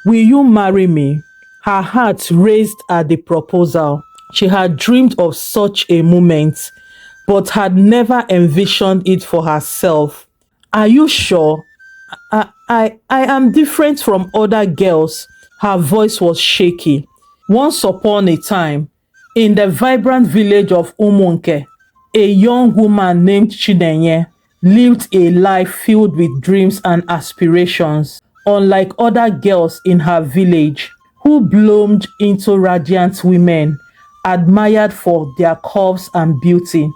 Will you marry me? Her heart raced at the proposal. She had dreamed of such a moment, but had never envisioned it for herself. Are you sure? I am different from other girls. Her voice was shaky. Once upon a time, in the vibrant village of Umunke, a young woman named Chinenye lived a life filled with dreams and aspirations, unlike other girls in her village, who bloomed into radiant women, admired for their curves and beauty.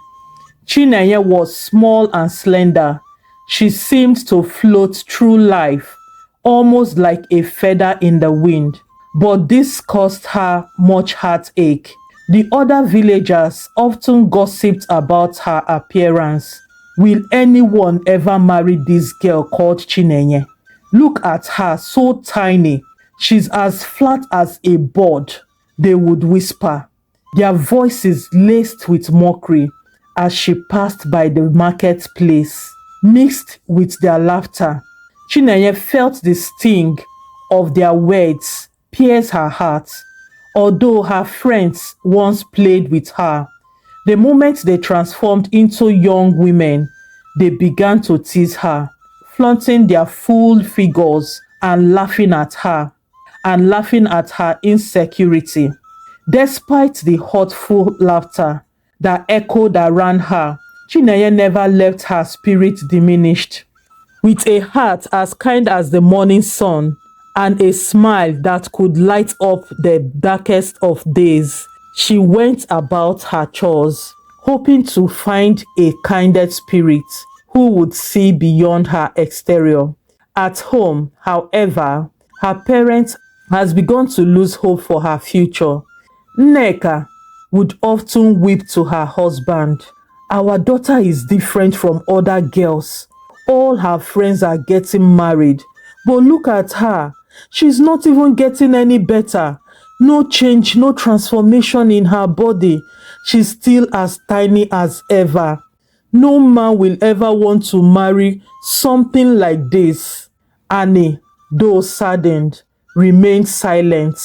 Chinenye was small and slender. She seemed to float through life, almost like a feather in the wind. But this caused her much heartache. The other villagers often gossiped about her appearance. Will anyone ever marry this girl called Chinenye? Look at her, so tiny. She's as flat as a board, they would whisper, their voices laced with mockery as she passed by the marketplace, mixed with their laughter. Chinenye felt the sting of their words pierce her heart. Although her friends once played with her, the moment they transformed into young women, they began to tease her, flaunting their full figures and laughing at her insecurity. Despite the hurtful laughter that echoed around her, Chinenye never left her spirit diminished. With a heart as kind as the morning sun and a smile that could light up the darkest of days, she went about her chores, hoping to find a kindred spirit who would see beyond her exterior. At home, however, her parents has begun to lose hope for her future. Nneka would often weep to her husband. Our daughter is different from other girls. All her friends are getting married. But look at her. She's not even getting any better. No change, no transformation in her body. She's still as tiny as ever. No man will ever want to marry something like this. Annie, though saddened, remained silent.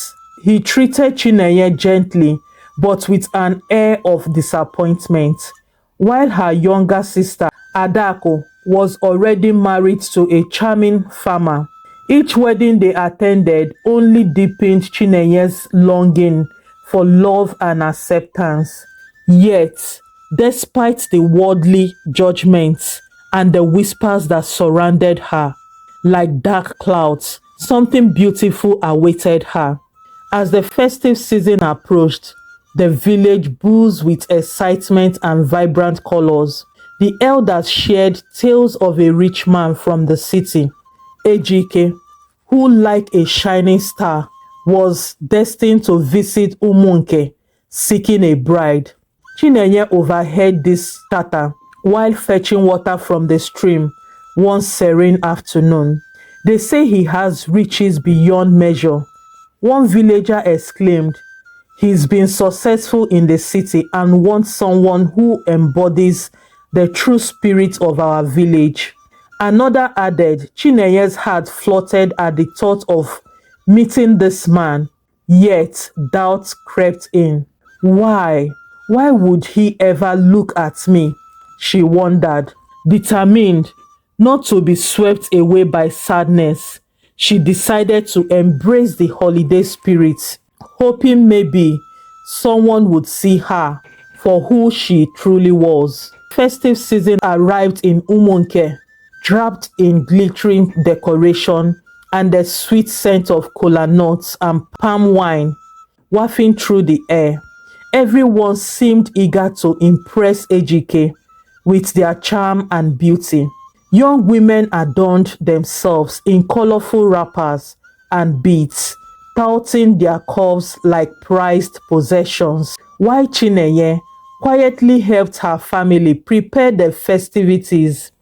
He treated Chinenye gently, but with an air of disappointment, while her younger sister, Adako, was already married to a charming farmer. Each wedding they attended only deepened Chinenye's longing for love and acceptance. Yet, despite the worldly judgments and the whispers that surrounded her, like dark clouds, something beautiful awaited her. As the festive season approached, the village buzzed with excitement and vibrant colors. The elders shared tales of a rich man from the city, Ejike, who, like a shining star, was destined to visit Umunke, seeking a bride. Chinenye overheard this chatter while fetching water from the stream one serene afternoon. They say he has riches beyond measure. One villager exclaimed, he's been successful in the city and wants someone who embodies the true spirit of our village. Another added, Chinenye's heart fluttered at the thought of meeting this man, yet doubt crept in. Why? Why would he ever look at me? She wondered. Determined not to be swept away by sadness, she decided to embrace the holiday spirit, hoping maybe someone would see her for who she truly was. Festive season arrived in Umunke, draped in glittering decoration and the sweet scent of kola nuts and palm wine wafting through the air. Everyone seemed eager to impress Ejike with their charm and beauty. Young women adorned themselves in colorful wrappers and beads, touting their curves like prized possessions, while Chinenye quietly helped her family prepare the festivities.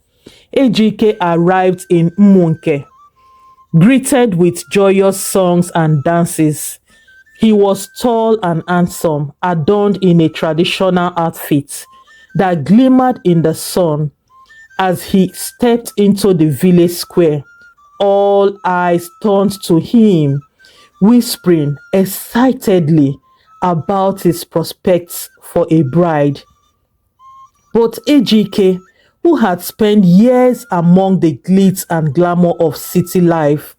Ejike arrived in Umunke, greeted with joyous songs and dances. He was tall and handsome, adorned in a traditional outfit that glimmered in the sun. As he stepped into the village square, all eyes turned to him whispering excitedly about his prospects for a bride. But Ejike, who had spent years among the glitz and glamour of city life,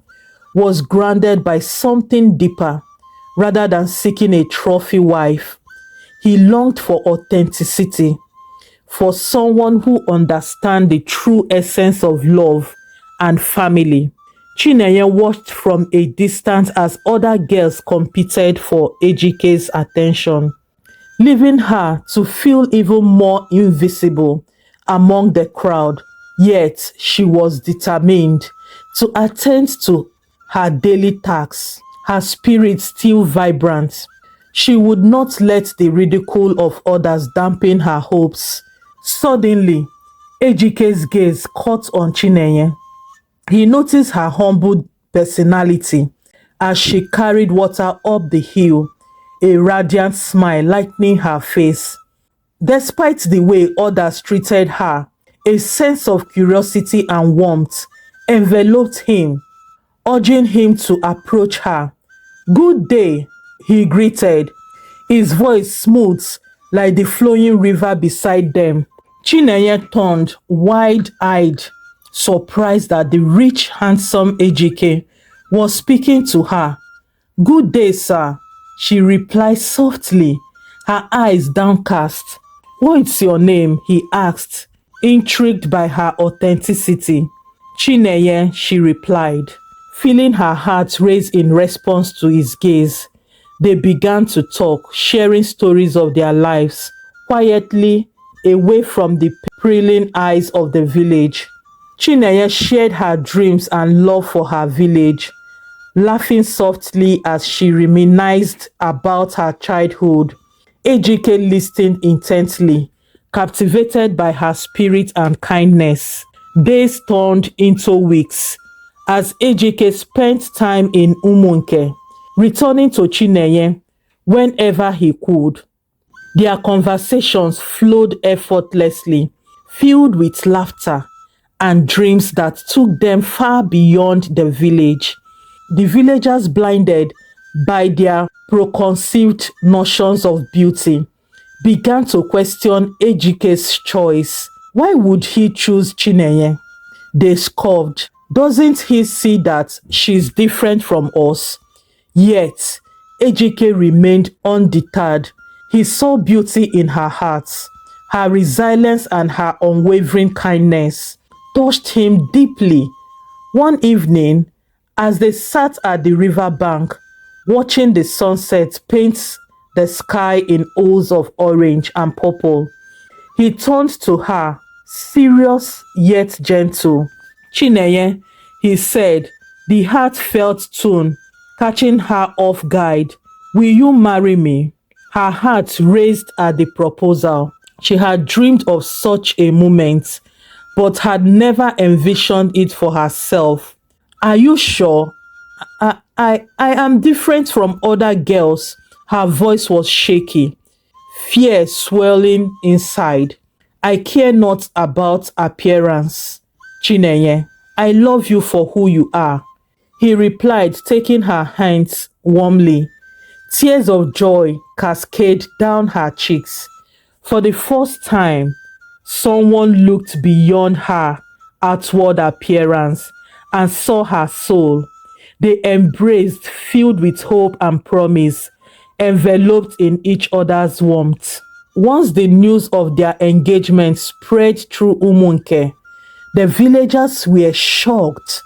was grounded by something deeper. Rather than seeking a trophy wife, he longed for authenticity, for someone who understands the true essence of love and family. Chinenye watched from a distance as other girls competed for Ejike's attention, leaving her to feel even more invisible among the crowd. Yet she was determined to attend to her daily tasks, her spirit still vibrant. She would not let the ridicule of others dampen her hopes. Suddenly, Ejike's gaze caught on Chinenye. He noticed her humble personality as she carried water up the hill, a radiant smile lightening her face. Despite the way others treated her, a sense of curiosity and warmth enveloped him, urging him to approach her. "Good day," he greeted, his voice smooth like the flowing river beside them. Chinenye turned wide-eyed, surprised that the rich, handsome Ejike was speaking to her. "Good day, sir," she replied softly, her eyes downcast. "What's your name?" he asked, intrigued by her authenticity. "Chinenye," she replied, feeling her heart race in response to his gaze. They began to talk, sharing stories of their lives, quietly, away from the prying eyes of the village. Chinenye shared her dreams and love for her village, laughing softly as she reminisced about her childhood. Ejike listened intently, captivated by her spirit and kindness. Days turned into weeks as Ejike spent time in Umunke, returning to Chinenye whenever he could. Their conversations flowed effortlessly, filled with laughter and dreams that took them far beyond the village. The villagers, blinded by their preconceived notions of beauty, began to question Ejike's choice. Why would he choose Chinenye? They scoffed. "Doesn't he see that she's different from us?" Yet, Ejike remained undeterred. He saw beauty in her heart. Her resilience and her unwavering kindness touched him deeply. One evening, as they sat at the river bank, watching the sunset paint the sky in hues of orange and purple, he turned to her, serious yet gentle. "Chinenye," he said, the heartfelt tone catching her off guard, "will you marry me?" Her heart raced at the proposal. She had dreamed of such a moment, but had never envisioned it for herself. "Are you sure? I am different from other girls." Her voice was shaky, fear swelling inside. "I care not about appearance, Chinenye. I love you for who you are," he replied, taking her hands warmly. Tears of joy cascaded down her cheeks. For the first time, someone looked beyond her outward appearance and saw her soul. They embraced, filled with hope and promise, enveloped in each other's warmth. Once the news of their engagement spread through Umunke, the villagers were shocked.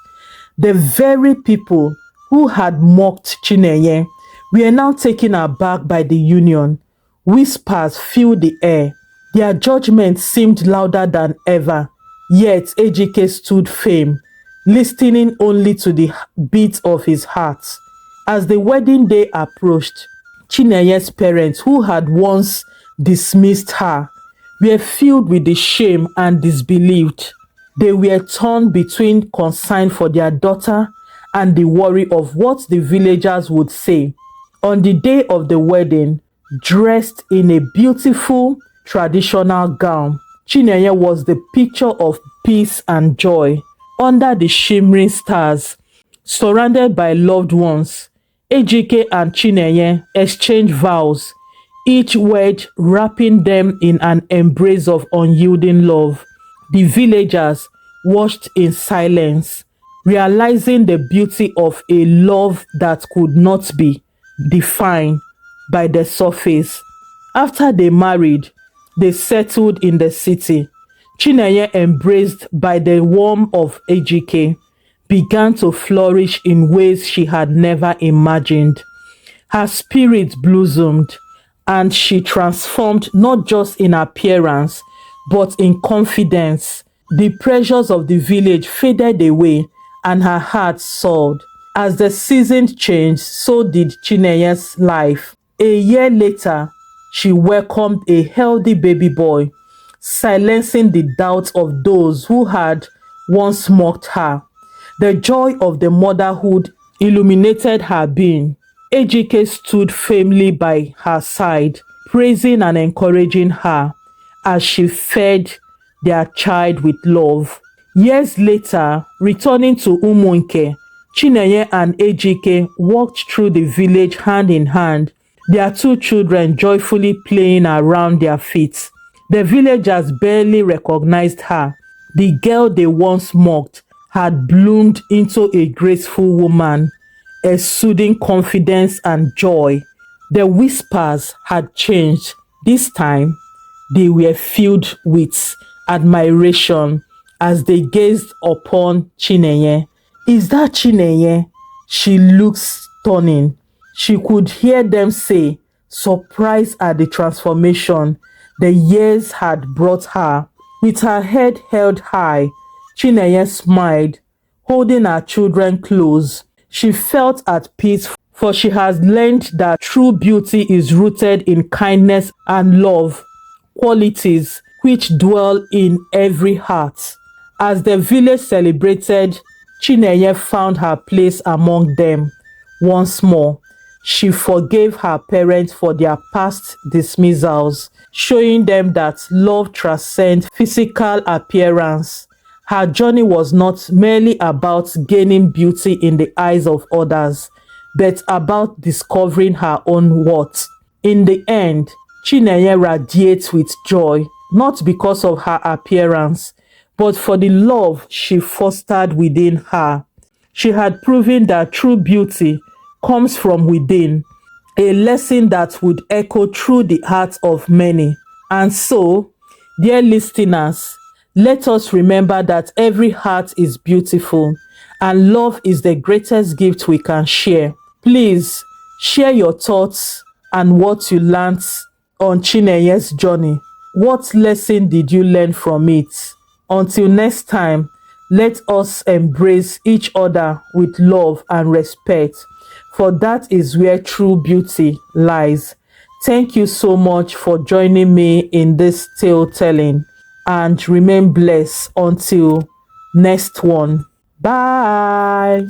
The very people who had mocked Chinenye were now taken aback by the union. Whispers filled the air. Their judgment seemed louder than ever. Yet Ejike stood firm, listening only to the beat of his heart. As the wedding day approached, Chinenye's parents, who had once dismissed her, were filled with the shame and disbelief. They were torn between concern for their daughter and the worry of what the villagers would say. On the day of the wedding, dressed in a beautiful traditional gown, Chinenye was the picture of peace and joy. Under the shimmering stars, surrounded by loved ones, Ejike and Chinenye exchanged vows, each word wrapping them in an embrace of unyielding love. The villagers watched in silence, realizing the beauty of a love that could not be defined by the surface. After they married, they settled in the city. Chinenye, embraced by the warmth of Ejike, began to flourish in ways she had never imagined. Her spirit blossomed, and she transformed not just in appearance but in confidence. The pressures of the village faded away and her heart soared. As the seasons changed, so did Chinenye's life. A year later, she welcomed a healthy baby boy, silencing the doubts of those who had once mocked her. The joy of the motherhood illuminated her being. Ejike stood firmly by her side, praising and encouraging her as she fed their child with love. Years later, returning to Umunke, Chinenye and Ejike walked through the village hand in hand, their two children joyfully playing around their feet. The villagers barely recognized her. The girl they once mocked had bloomed into a graceful woman, exuding confidence and joy. The whispers had changed. This time, they were filled with admiration as they gazed upon Chinenye. Is that Chinenye? She looks stunning. She could hear them say, surprised at the transformation the years had brought her. With her head held high, Chinenye smiled, holding her children close. She felt at peace, for she has learned that true beauty is rooted in kindness and love, qualities which dwell in every heart. As the village celebrated, Chinenye found her place among them once more. She forgave her parents for their past dismissals, showing them that love transcends physical appearance. Her journey was not merely about gaining beauty in the eyes of others, but about discovering her own worth. In the end, Chinenye radiates with joy, not because of her appearance, but for the love she fostered within her. She had proven that true beauty comes from within, a lesson that would echo through the hearts of many. And so, dear listeners, let us remember that every heart is beautiful and love is the greatest gift we can share. Please share your thoughts and what you learned on Chinenye's journey. What lesson did you learn from it? Until next time, let us embrace each other with love and respect, for that is where true beauty lies. Thank you so much for joining me in this tale telling, and remain blessed until next one. Bye.